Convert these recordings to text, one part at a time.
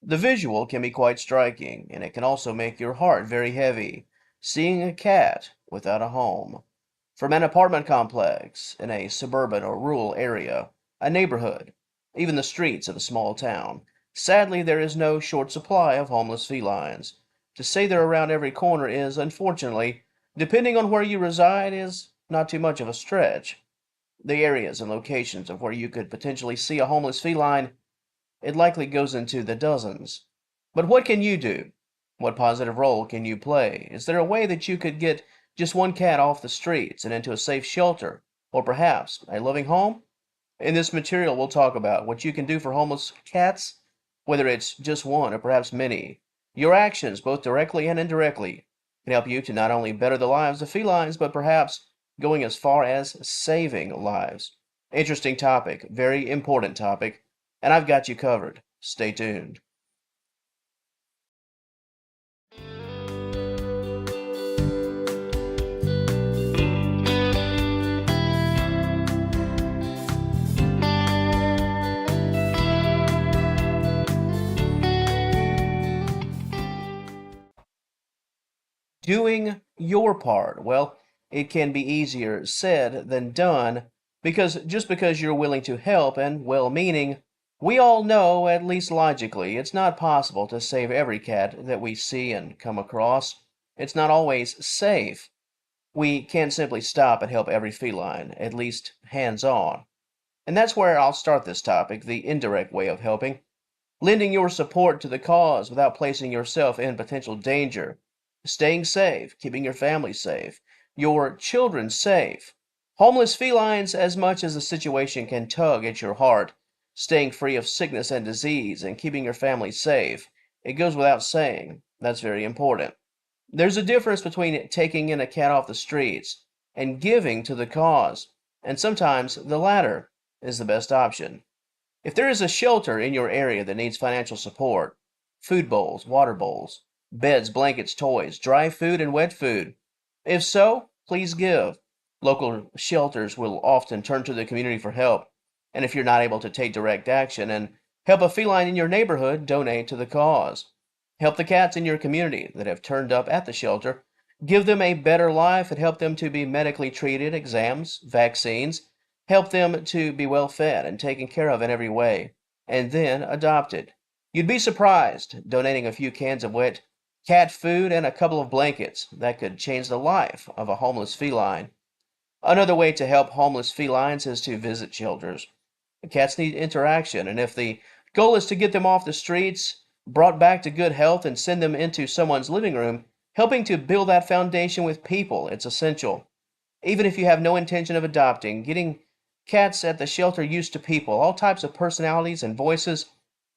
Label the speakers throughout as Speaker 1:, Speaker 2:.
Speaker 1: The visual can be quite striking, and it can also make your heart very heavy, seeing a cat without a home. From an apartment complex in a suburban or rural area, a neighborhood, even the streets of a small town, sadly there is no short supply of homeless felines. To say they're around every corner is, unfortunately, depending on where you reside, is not too much of a stretch. The areas and locations of where you could potentially see a homeless feline, it likely goes into the dozens. But what can you do? What positive role can you play? Is there a way that you could get just one cat off the streets and into a safe shelter, or perhaps a loving home? In this material, we'll talk about what you can do for homeless cats, whether it's just one or perhaps many. Your actions, both directly and indirectly, can help you to not only better the lives of felines, but perhaps going as far as saving lives. Interesting topic, very important topic, and I've got you covered. Stay tuned. Doing your part. Well, it can be easier said than done because just because you're willing to help and well meaning, we all know, at least logically, it's not possible to save every cat that we see and come across. It's not always safe. We can't simply stop and help every feline, at least hands on. And that's where I'll start this topic, the indirect way of helping. Lending your support to the cause without placing yourself in potential danger, staying safe, keeping your family safe, your children safe. Homeless felines, as much as the situation can tug at your heart, staying free of sickness and disease and keeping your family safe, it goes without saying. That's very important. There's a difference between taking in a cat off the streets and giving to the cause, and sometimes the latter is the best option. If there is a shelter in your area that needs financial support, food bowls, water bowls, beds, blankets, toys, dry food, and wet food, if so, please give. Local shelters will often turn to the community for help, and if you're not able to take direct action and help a feline in your neighborhood, donate to the cause. Help the cats in your community that have turned up at the shelter. Give them a better life and help them to be medically treated, exams, vaccines. Help them to be well fed and taken care of in every way, and then adopted. You'd be surprised, donating a few cans of wet cat food and a couple of blankets that could change the life of a homeless feline. Another way to help homeless felines is to visit shelters. Cats need interaction, and if the goal is to get them off the streets, brought back to good health, and send them into someone's living room, helping to build that foundation with people, it's essential. Even if you have no intention of adopting, getting cats at the shelter used to people, all types of personalities and voices,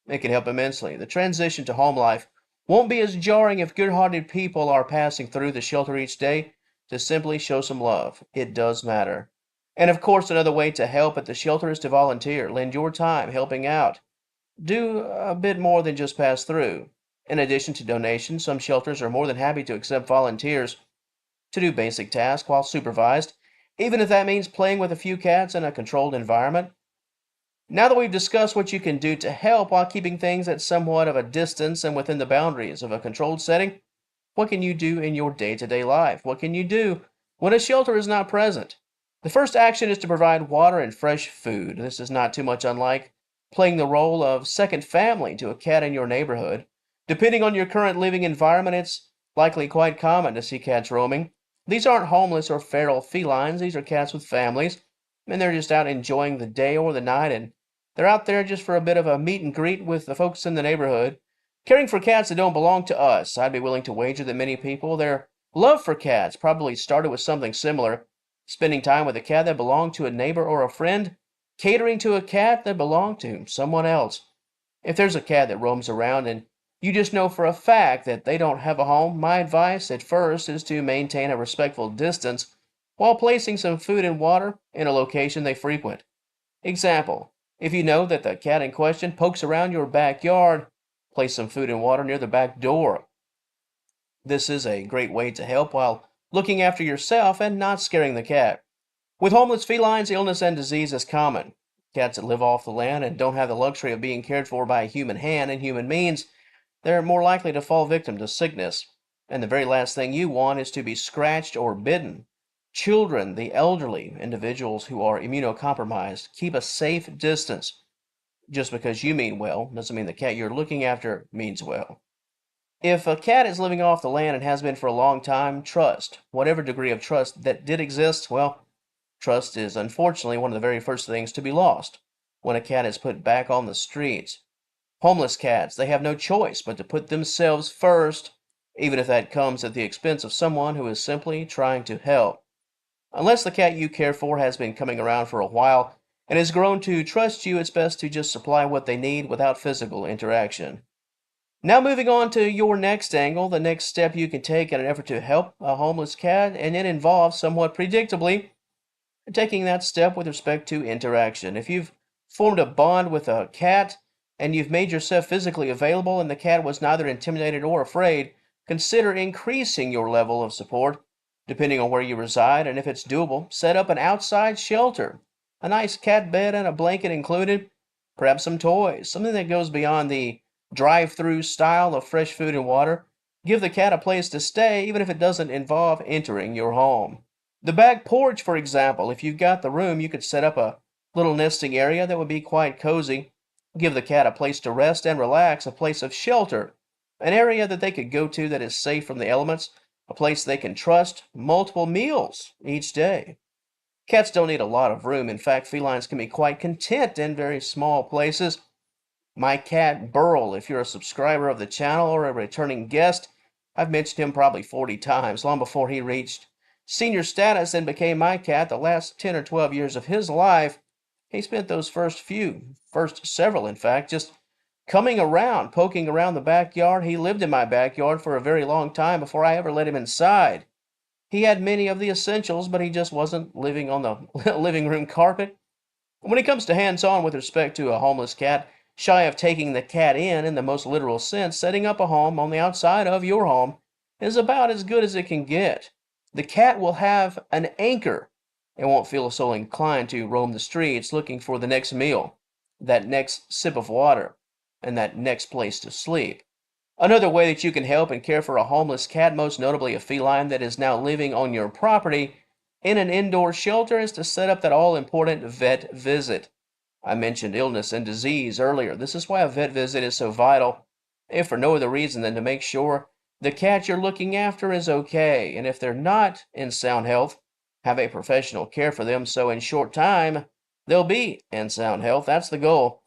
Speaker 1: it can help immensely. The transition to home life won't be as jarring if good-hearted people are passing through the shelter each day to simply show some love. It does matter. And of course, another way to help at the shelter is to volunteer. Lend your time helping out. Do a bit more than just pass through. In addition to donations, some shelters are more than happy to accept volunteers to do basic tasks while supervised, even if that means playing with a few cats in a controlled environment. Now that we've discussed what you can do to help while keeping things at somewhat of a distance and within the boundaries of a controlled setting, what can you do in your day-to-day life? What can you do when a shelter is not present? The first action is to provide water and fresh food. This is not too much unlike playing the role of second family to a cat in your neighborhood. Depending on your current living environment, it's likely quite common to see cats roaming. These aren't homeless or feral felines. These are cats with families, and they're just out enjoying the day or the night, and they're out there just for a bit of a meet and greet with the folks in the neighborhood. Caring for cats that don't belong to us, I'd be willing to wager that many people, their love for cats probably started with something similar. Spending time with a cat that belonged to a neighbor or a friend, catering to a cat that belonged to someone else. If there's a cat that roams around and you just know for a fact that they don't have a home, my advice at first is to maintain a respectful distance while placing some food and water in a location they frequent. Example, if you know that the cat in question pokes around your backyard, place some food and water near the back door. This is a great way to help while looking after yourself and not scaring the cat. With homeless felines, illness and disease is common. Cats that live off the land and don't have the luxury of being cared for by a human hand and human means, they're more likely to fall victim to sickness. And the very last thing you want is to be scratched or bitten. Children, the elderly, individuals who are immunocompromised, keep a safe distance. Just because you mean well doesn't mean the cat you're looking after means well. If a cat is living off the land and has been for a long time, trust, whatever degree of trust that did exist, well, trust is unfortunately one of the very first things to be lost when a cat is put back on the streets. Homeless cats, they have no choice but to put themselves first, even if that comes at the expense of someone who is simply trying to help. Unless the cat you care for has been coming around for a while and has grown to trust you, it's best to just supply what they need without physical interaction. Now moving on to your next angle, the next step you can take in an effort to help a homeless cat, and it involves, somewhat predictably, taking that step with respect to interaction. If you've formed a bond with a cat and you've made yourself physically available and the cat was neither intimidated or afraid, consider increasing your level of support. Depending on where you reside and if it's doable, set up an outside shelter. A nice cat bed and a blanket included, perhaps some toys, something that goes beyond the drive-through style of fresh food and water. Give the cat a place to stay, even if it doesn't involve entering your home. The back porch, for example, if you've got the room, you could set up a little nesting area that would be quite cozy. Give the cat a place to rest and relax, a place of shelter, an area that they could go to that is safe from the elements, a place they can trust, multiple meals each day. Cats don't need a lot of room. In fact, felines can be quite content in very small places. My cat Burl, if you're a subscriber of the channel or a returning guest, I've mentioned him probably 40 times, long before he reached senior status and became my cat. The last 10 or 12 years of his life, he spent those first several in fact, just coming around, poking around the backyard. He lived in my backyard for a very long time before I ever let him inside. He had many of the essentials, but he just wasn't living on the living room carpet. When it comes to hands-on with respect to a homeless cat, shy of taking the cat in the most literal sense, setting up a home on the outside of your home is about as good as it can get. The cat will have an anchor and won't feel so inclined to roam the streets looking for the next meal, that next sip of water, and that next place to sleep. Another way that you can help and care for a homeless cat, most notably a feline that is now living on your property in an indoor shelter, is to set up that all-important vet visit. I mentioned illness and disease earlier. This is why a vet visit is so vital, if for no other reason than to make sure the cat you're looking after is okay, and if they're not in sound health, have a professional care for them so in short time they'll be in sound health. That's the goal.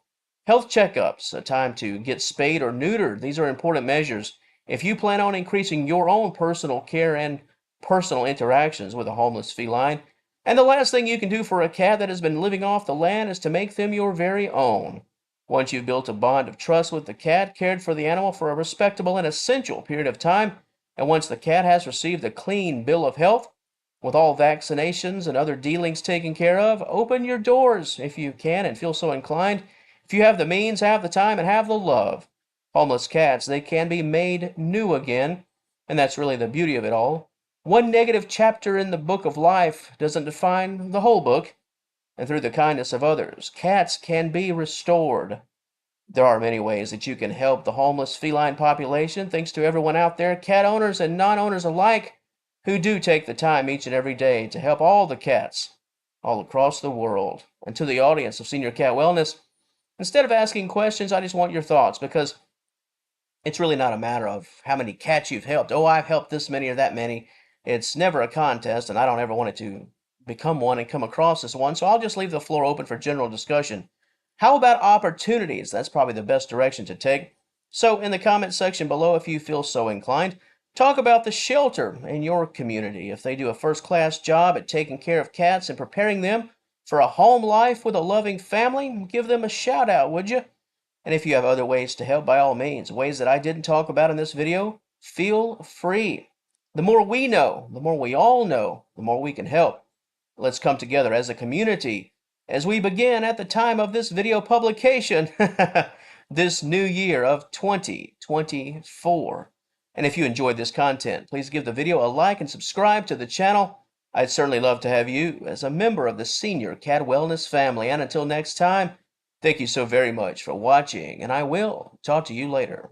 Speaker 1: Health checkups, a time to get spayed or neutered. These are important measures if you plan on increasing your own personal care and personal interactions with a homeless feline. And the last thing you can do for a cat that has been living off the land is to make them your very own. Once you've built a bond of trust with the cat, cared for the animal for a respectable and essential period of time, and once the cat has received a clean bill of health, with all vaccinations and other dealings taken care of, open your doors if you can and feel so inclined. If you have the means, have the time, and have the love. Homeless cats, they can be made new again, and that's really the beauty of it all. One negative chapter in the book of life doesn't define the whole book, and through the kindness of others, cats can be restored. There are many ways that you can help the homeless feline population. Thanks to everyone out there, cat owners and non-owners alike, who do take the time each and every day to help all the cats all across the world. And to the audience of Senior Cat Wellness, instead of asking questions, I just want your thoughts, because it's really not a matter of how many cats you've helped. Oh, I've helped this many or that many. It's never a contest, and I don't ever want it to become one and come across as one, so I'll just leave the floor open for general discussion. How about opportunities? That's probably the best direction to take. So in the comment section below, if you feel so inclined, talk about the shelter in your community. If they do a first-class job at taking care of cats and preparing them for a home life with a loving family, give them a shout out, would you? And if you have other ways to help, by all means, ways that I didn't talk about in this video, feel free. The more we know, the more we all know, the more we can help. Let's come together as a community as we begin at the time of this video publication, this new year of 2024. And if you enjoyed this content, please give the video a like and subscribe to the channel. I'd certainly love to have you as a member of the senior cat wellness family. And until next time, thank you so very much for watching, and I will talk to you later.